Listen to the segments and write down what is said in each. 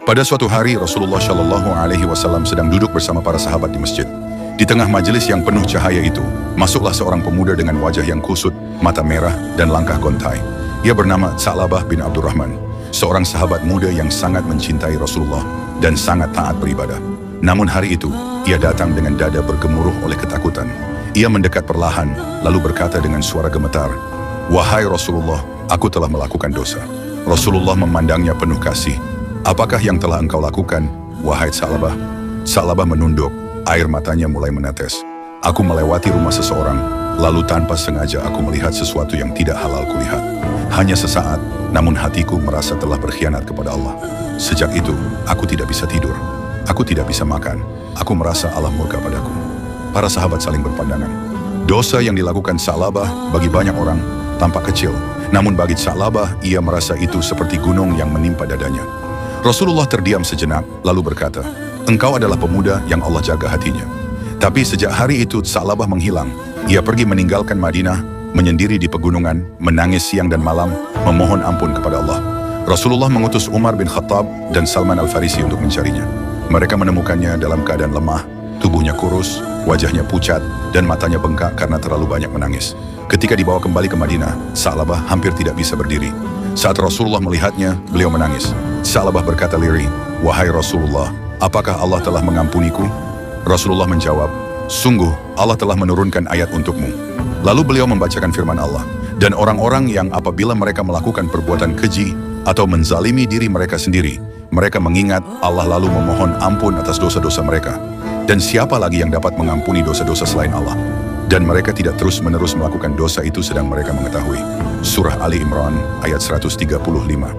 Pada suatu hari Rasulullah Shallallahu Alaihi Wasallam sedang duduk bersama para sahabat di masjid. Di tengah majelis yang penuh cahaya itu, masuklah seorang pemuda dengan wajah yang kusut, mata merah, dan langkah gontai. Ia bernama Sa'labah bin Abdurrahman, seorang sahabat muda yang sangat mencintai Rasulullah dan sangat taat beribadah. Namun hari itu, ia datang dengan dada bergemuruh oleh ketakutan. Ia mendekat perlahan, lalu berkata dengan suara gemetar, "Wahai Rasulullah, aku telah melakukan dosa." Rasulullah memandangnya penuh kasih. "Apakah yang telah engkau lakukan, wahai Sa'labah?" Sa'labah menunduk, air matanya mulai menetes. "Aku melewati rumah seseorang, lalu tanpa sengaja aku melihat sesuatu yang tidak halal kulihat. Hanya sesaat, namun hatiku merasa telah berkhianat kepada Allah. Sejak itu, aku tidak bisa tidur. Aku tidak bisa makan. Aku merasa Allah murka padaku." Para sahabat saling berpandangan. Dosa yang dilakukan Sa'labah bagi banyak orang tampak kecil. Namun bagi Sa'labah, ia merasa itu seperti gunung yang menimpa dadanya. Rasulullah terdiam sejenak, lalu berkata, "Engkau adalah pemuda yang Allah jaga hatinya." Tapi sejak hari itu Sa'labah menghilang. Ia pergi meninggalkan Madinah, menyendiri di pegunungan, menangis siang dan malam, memohon ampun kepada Allah. Rasulullah mengutus Umar bin Khattab dan Salman Al-Farisi untuk mencarinya. Mereka menemukannya dalam keadaan lemah, tubuhnya kurus, wajahnya pucat, dan matanya bengkak karena terlalu banyak menangis. Ketika dibawa kembali ke Madinah, Sa'labah hampir tidak bisa berdiri. Saat Rasulullah melihatnya, beliau menangis. Sa'labah berkata lirih, "Wahai Rasulullah, apakah Allah telah mengampuniku?" Rasulullah menjawab, "Sungguh, Allah telah menurunkan ayat untukmu." Lalu beliau membacakan firman Allah, "Dan orang-orang yang apabila mereka melakukan perbuatan keji atau menzalimi diri mereka sendiri, mereka mengingat Allah lalu memohon ampun atas dosa-dosa mereka. Dan siapa lagi yang dapat mengampuni dosa-dosa selain Allah? Dan mereka tidak terus-menerus melakukan dosa itu sedang mereka mengetahui." Surah Ali Imran ayat 135.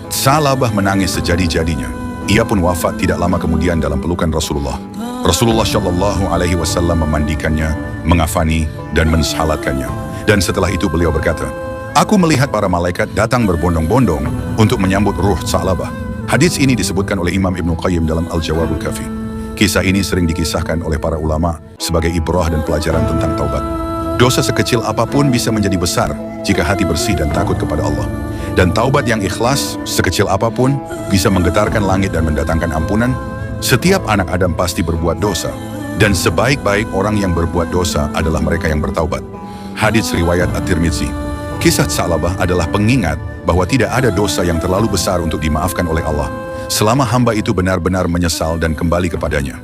Sa'labah menangis sejadi-jadinya. Ia pun wafat tidak lama kemudian dalam pelukan Rasulullah. Rasulullah Shallallahu Alaihi Wasallam memandikannya, mengafani, dan mensalatkannya. Dan setelah itu beliau berkata, "Aku melihat para malaikat datang berbondong-bondong untuk menyambut ruh Sa'labah." Hadits ini disebutkan oleh Imam Ibnu Qayyim dalam Al-Jawabul Kafi. Kisah ini sering dikisahkan oleh para ulama sebagai ibrah dan pelajaran tentang taubat. Dosa sekecil apapun bisa menjadi besar jika hati bersih dan takut kepada Allah. Dan taubat yang ikhlas, sekecil apapun, bisa menggetarkan langit dan mendatangkan ampunan. Setiap anak Adam pasti berbuat dosa. Dan sebaik-baik orang yang berbuat dosa adalah mereka yang bertaubat. Hadits riwayat At-Tirmidzi. Kisah Sa'labah adalah pengingat bahwa tidak ada dosa yang terlalu besar untuk dimaafkan oleh Allah, selama hamba itu benar-benar menyesal dan kembali kepadanya.